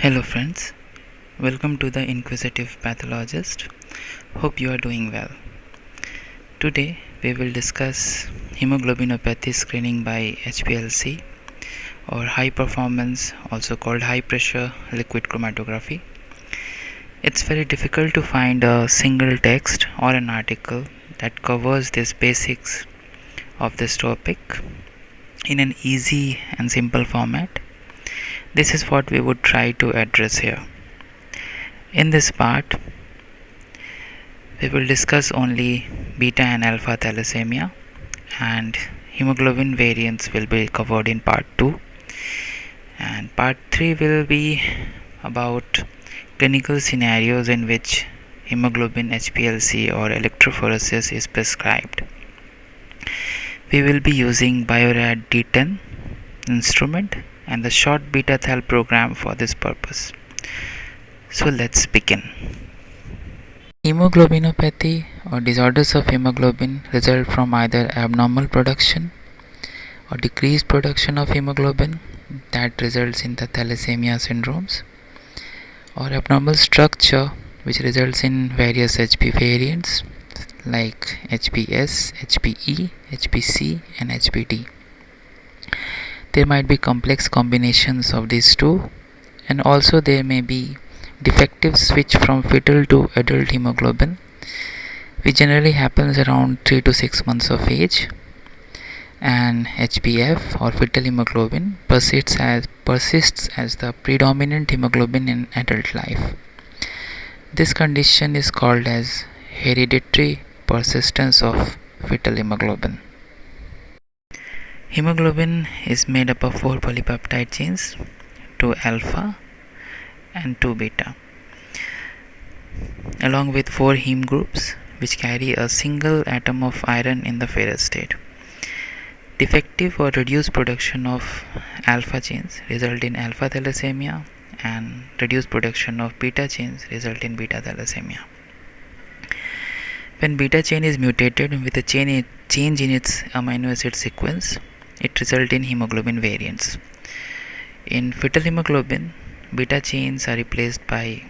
Hello friends, welcome to the Inquisitive Pathologist. Hope you are doing well. Today we will discuss hemoglobinopathy screening by HPLC or high performance, also called high pressure liquid chromatography. It's very difficult to find a single text or an article that covers these basics of this topic in an easy and simple format. This is what we would try to address here. In this part, we will discuss only beta and alpha thalassemia, and hemoglobin variants will be covered in part 2, and part 3 will be about clinical scenarios in which hemoglobin HPLC or electrophoresis is prescribed. We will be using Biorad D10 instrument and the short beta thal program for this purpose. So let's begin. Hemoglobinopathy or disorders of hemoglobin result from either abnormal production or decreased production of hemoglobin that results in the thalassemia syndromes, or abnormal structure which results in various HP variants like HPS, HPE, HPC and HPD. There might be complex combinations of these two, and also there may be defective switch from fetal to adult hemoglobin, which generally happens around 3 to 6 months of age, and HPF or fetal hemoglobin persists as the predominant hemoglobin in adult life. This condition is called as hereditary persistence of fetal hemoglobin. Hemoglobin is made up of 4 polypeptide chains, 2 alpha and 2 beta, along with 4 heme groups which carry a single atom of iron in the ferrous state. Defective or reduced production of alpha chains result in alpha thalassemia, and reduced production of beta chains result in beta thalassemia. When beta chain is mutated with a change in its amino acid sequence, it results in hemoglobin variants. In fetal hemoglobin, beta chains are replaced by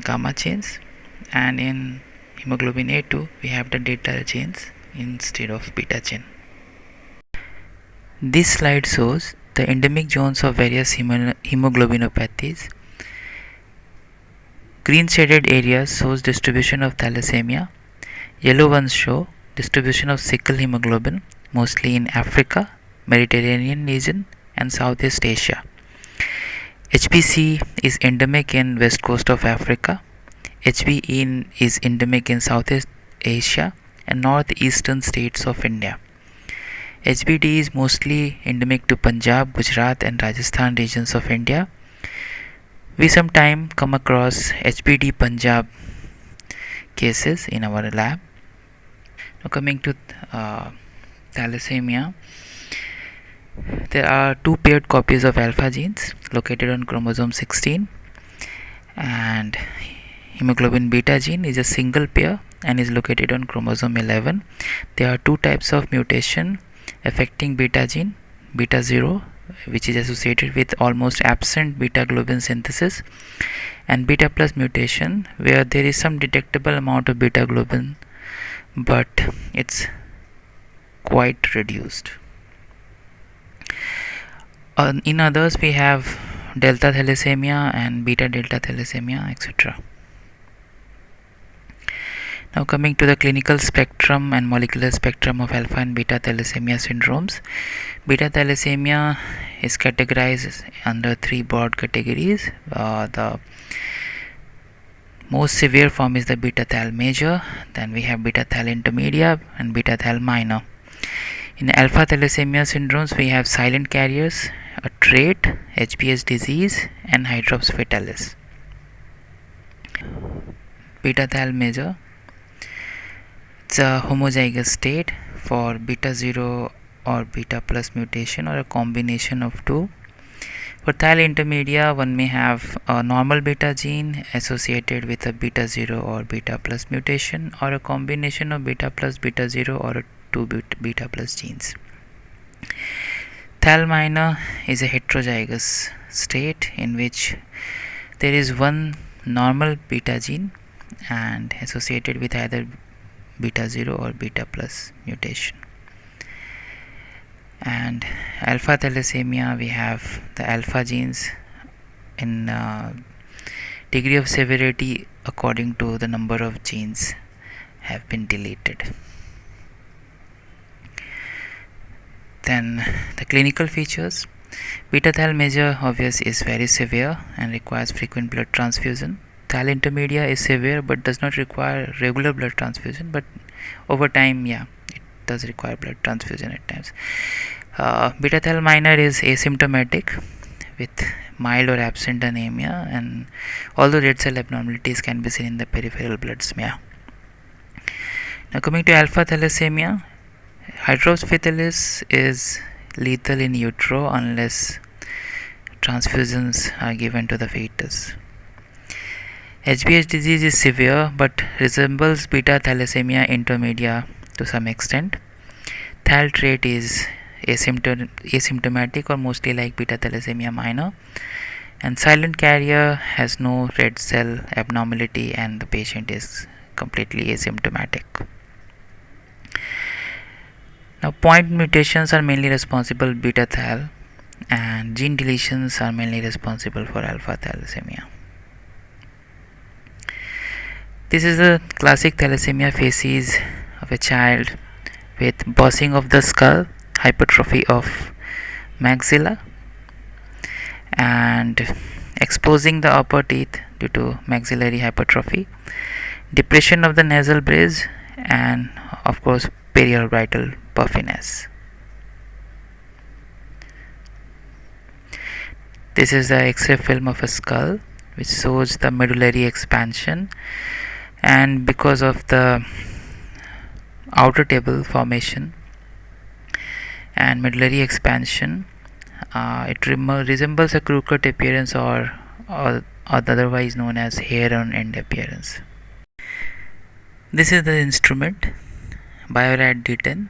gamma chains, and in hemoglobin A2 we have the delta chains instead of beta chain. This slide shows the endemic zones of various hemoglobinopathies. Green shaded areas shows distribution of thalassemia. Yellow ones show distribution of sickle hemoglobin, mostly in Africa, Mediterranean region and Southeast Asia. HPC is endemic in west coast of Africa. HBE is endemic in Southeast Asia and northeastern states of India. HBD is mostly endemic to Punjab, Gujarat and Rajasthan regions of India. We sometimes come across HBD Punjab cases in our lab. Now coming to thalassemia, there are 2 paired copies of alpha genes located on chromosome 16, and hemoglobin beta gene is a single pair and is located on chromosome 11. There are 2 types of mutation affecting beta gene: beta 0, which is associated with almost absent beta globin synthesis, and beta plus mutation, where there is some detectable amount of beta globin but it's quite reduced. In others we have delta thalassemia and beta delta thalassemia, etc. Now coming to the clinical spectrum and molecular spectrum of alpha and beta thalassemia syndromes. Beta thalassemia is categorized under 3 broad categories. The most severe form is the beta thal major, then we have beta thal intermedia and beta thal minor. In alpha thalassemia syndromes we have silent carriers, a trait, HPS disease and hydrops fetalis. Beta thal major, it's a homozygous state for beta 0 or beta plus mutation or a combination of 2. For thal intermedia, one may have a normal beta gene associated with a beta 0 or beta plus mutation, or a combination of beta plus beta 0 or a 2 beta plus genes. Thal minor is a heterozygous state in which There is one normal beta gene and associated with either beta 0 or beta plus mutation. And alpha thalassemia, we have the alpha genes in degree of severity according to the number of genes have been deleted. Then the clinical features. Beta thalassemia obvious is very severe and requires frequent blood transfusion. Thal intermedia is severe but does not require regular blood transfusion, but over time, it does require blood transfusion at times. Beta thal minor is asymptomatic with mild or absent anemia, and although red cell abnormalities can be seen in the peripheral blood smear. Now coming to alpha thalassemia, hydrops fetalis is lethal in utero unless transfusions are given to the fetus. HBH disease is severe but resembles beta thalassemia intermedia to some extent. Thal trait is asymptomatic or mostly like beta thalassemia minor, and silent carrier has no red cell abnormality and the patient is completely asymptomatic. Now point mutations are mainly responsible for beta thal, and gene deletions are mainly responsible for alpha thalassemia. This is the classic thalassemia facies of a child with bossing of the skull, hypertrophy of maxilla, and exposing the upper teeth due to maxillary hypertrophy, depression of the nasal bridge, and of course periorbital puffiness. This is the X-ray film of a skull which shows the medullary expansion, and because of the outer table formation and medullary expansion, it resembles a crooked appearance or otherwise known as hair on end appearance. This is the instrument Biorad D10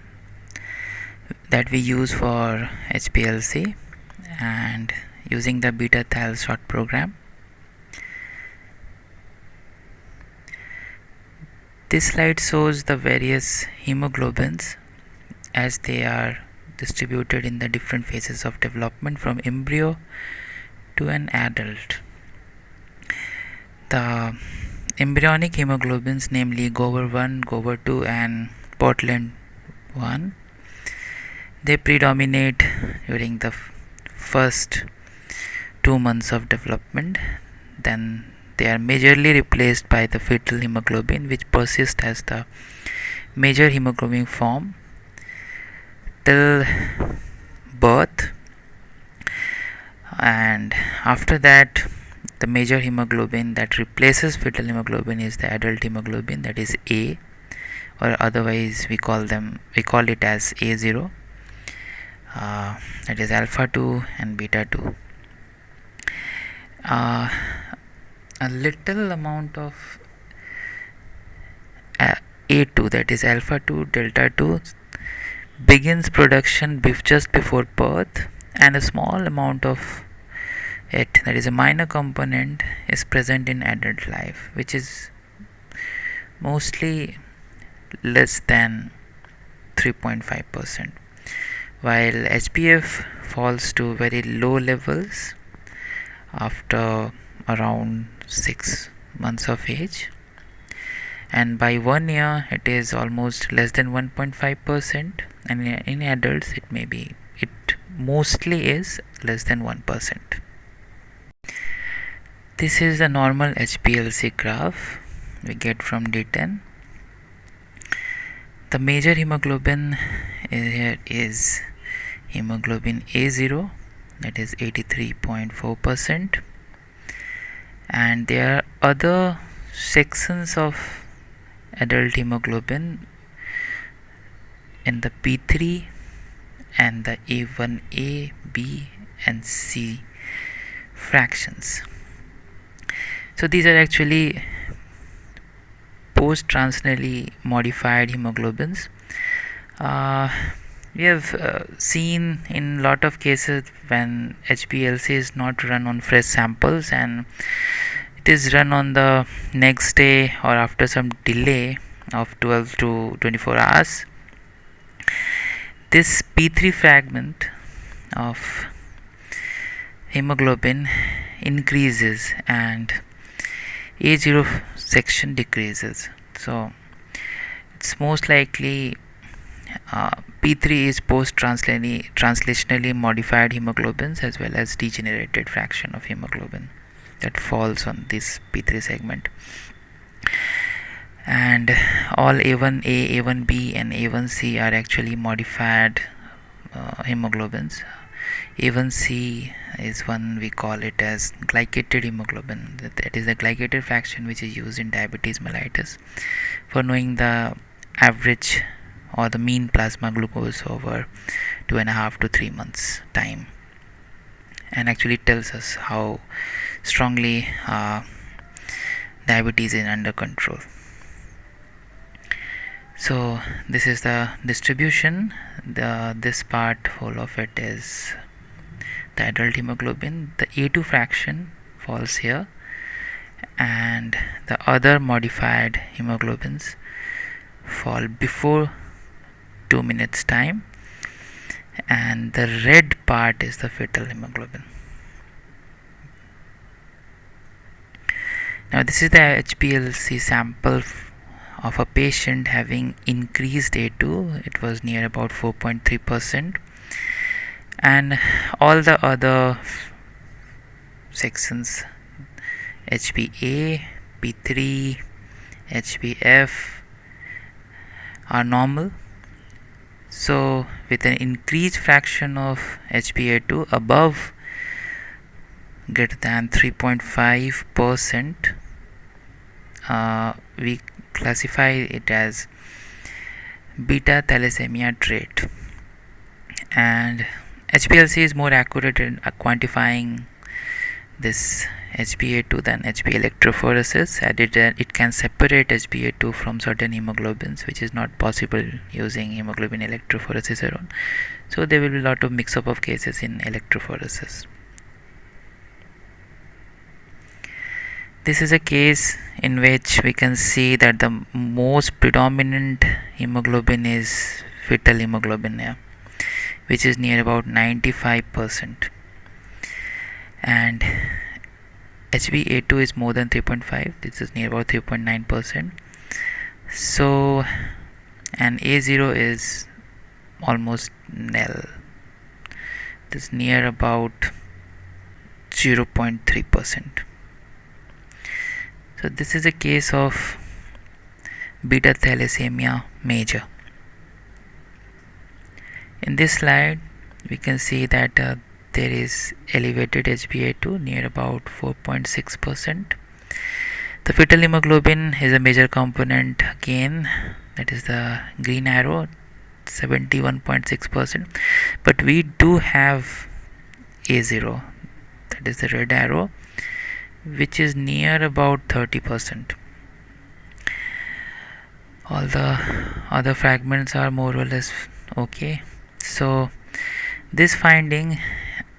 that we use for HPLC and using the beta thal short program. This slide shows the various hemoglobins as they are distributed in the different phases of development from embryo to an adult. The embryonic hemoglobins, namely Gover 1, Gover 2 and Portland 1, they predominate during the first 2 months of development. Then they are majorly replaced by the fetal hemoglobin, which persists as the major hemoglobin form till birth, and after that the major hemoglobin that replaces fetal hemoglobin is the adult hemoglobin, that is A, or otherwise we call it as A0, that is alpha 2 and beta 2. A little amount of A2, that is alpha 2 delta 2, begins production just before birth, and a small amount of it, that is a minor component, is present in adult life, which is mostly less than 3.5%, while HbF falls to very low levels after around 6 months of age, and by 1 year it is almost less than 1.5%, and in adults it mostly is less than 1%. This is the normal HPLC graph we get from D10. The major hemoglobin here is hemoglobin A0, that is 83.4%, and there are other sections of adult hemoglobin in the P3 and the A1A, B and C fractions. So these are actually post-transitionally modified hemoglobins. We have seen in lot of cases when HPLC is not run on fresh samples and it is run on the next day or after some delay of 12 to 24 hours. This P3 fragment of hemoglobin increases and A0 section decreases. So it's most likely P3 is post-translationally modified hemoglobins as well as degenerated fraction of hemoglobin that falls on this P3 segment. And all A1A, A1B and A1C are actually modified hemoglobins. A1C is one we call it as glycated hemoglobin. That is the glycated fraction which is used in diabetes mellitus for knowing the average or the mean plasma glucose over 2.5 to 3 months time, and actually tells us how strongly diabetes is under control. So this is the distribution. This part whole of it is the adult hemoglobin. The A2 fraction falls here and the other modified hemoglobins fall before 2 minutes time, and the red part is the fetal hemoglobin. Now this is the HPLC sample of a patient having increased A2. It was near about 4.3%, and all the other sections, HPA, P3, HPF, are normal. So with an increased fraction of HPA2 above greater than 3.5%, we classify it as beta thalassemia trait, and HPLC is more accurate in quantifying this HPA2 than HP electrophoresis, and it can separate HPA2 from certain hemoglobins, which is not possible using hemoglobin electrophoresis alone. So there will be a lot of mix-up of cases in electrophoresis. This is a case in which we can see that the most predominant hemoglobin is fetal hemoglobin here, which is near about 95%, and HbA2 is more than 3.5. This is near about 3.9%. So, and A0 is almost nil. It is near about 0.3%. So this is a case of beta thalassemia major. In this slide we can see that there is elevated HbA2 near about 4.6%. The fetal hemoglobin is a major component again, that is the green arrow, 71.6%, but we do have A0, that is the red arrow, which is near about 30%. All the other fragments are more or less okay. So this finding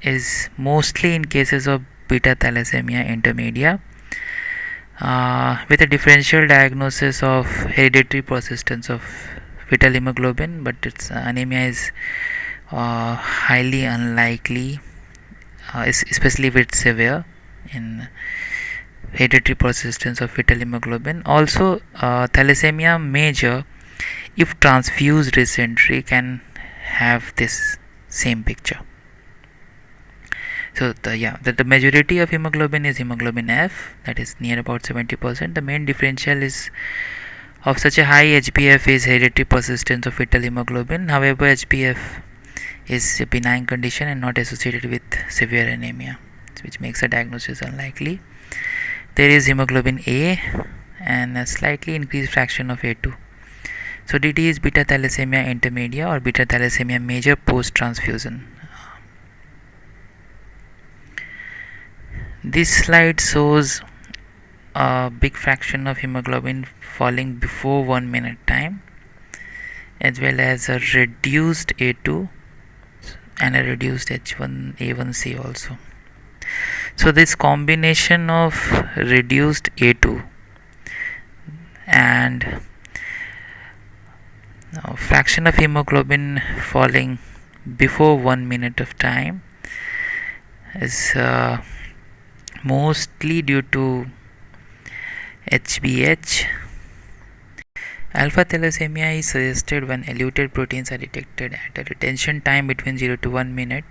is mostly in cases of beta thalassemia intermedia with a differential diagnosis of hereditary persistence of fetal hemoglobin, but its anemia is highly unlikely, especially if it's severe in hereditary persistence of fetal hemoglobin. Also thalassemia major, if transfused recently, can have this same picture. So the majority of hemoglobin is hemoglobin F, that is near about 70%. The main differential is of such a high HbF is hereditary persistence of fetal hemoglobin. However, HbF is a benign condition and not associated with severe anemia, which makes the diagnosis unlikely. There is hemoglobin A and a slightly increased fraction of A2. So DT is beta thalassemia intermedia or beta thalassemia major post transfusion. This slide shows a big fraction of hemoglobin falling before 1 minute time. as well as a reduced A2 and a reduced H1A1C also. So this combination of reduced A2 and fraction of hemoglobin falling before 1 minute of time is mostly due to HBH. Alpha thalassemia is suggested when eluted proteins are detected at a retention time between 0 to 1 minute.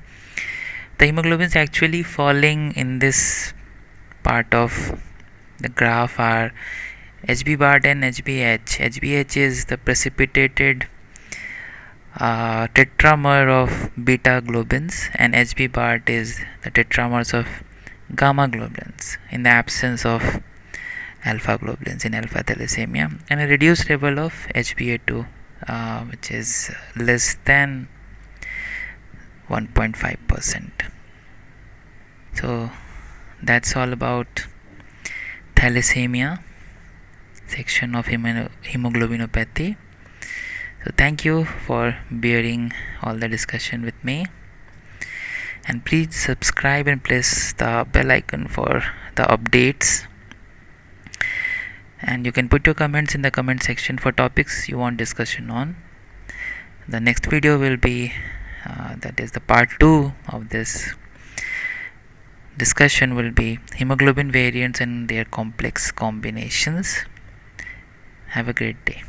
The hemoglobin is actually falling in this part of the graph are HB bar and HBH. HBH is the precipitated tetramer of beta globins, and HB bar is the tetramers of gamma globulins in the absence of alpha globulins in alpha thalassemia, and a reduced level of HbA2 which is less than 1.5%. So that's all about thalassemia section of hemoglobinopathy. So thank you for bearing all the discussion with me, and please subscribe and press the bell icon for the updates, and you can put your comments in the comment section for topics you want discussion on. The next video will be that is the part 2 of this discussion will be hemoglobin variants and their complex combinations. Have a great day.